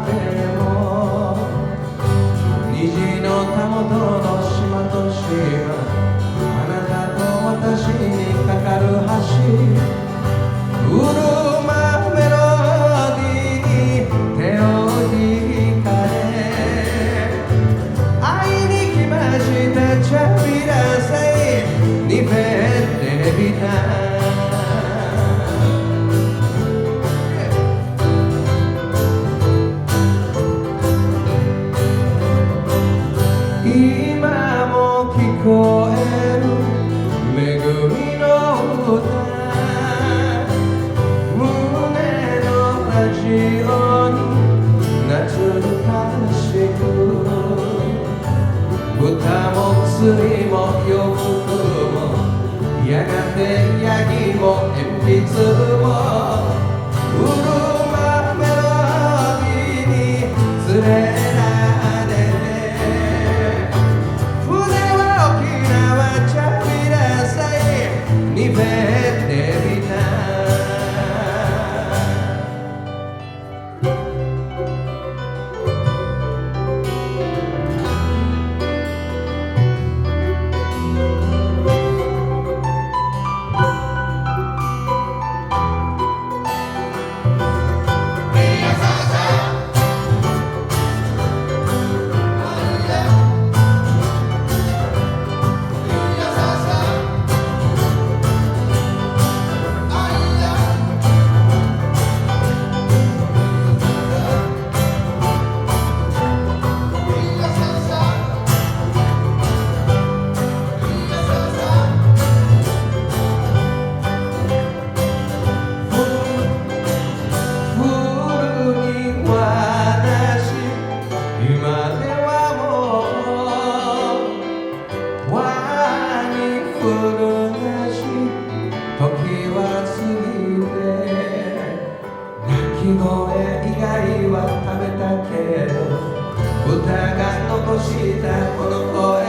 っても虹のたもとの島と島、あなたと私にかかる橋、ウルマメロディに手を引かれ、会いに来ましたチャビラサイにべってみた。今も聞こえる恵みの歌、胸のラジオに夏の悲しく、歌も薬も洋服もやがてヤギも鉛筆もウルマメロディに連れられて、船は沖縄チャビラサイにべってみた。時は過ぎて泣き声以外は食べたけど、歌が残したこの声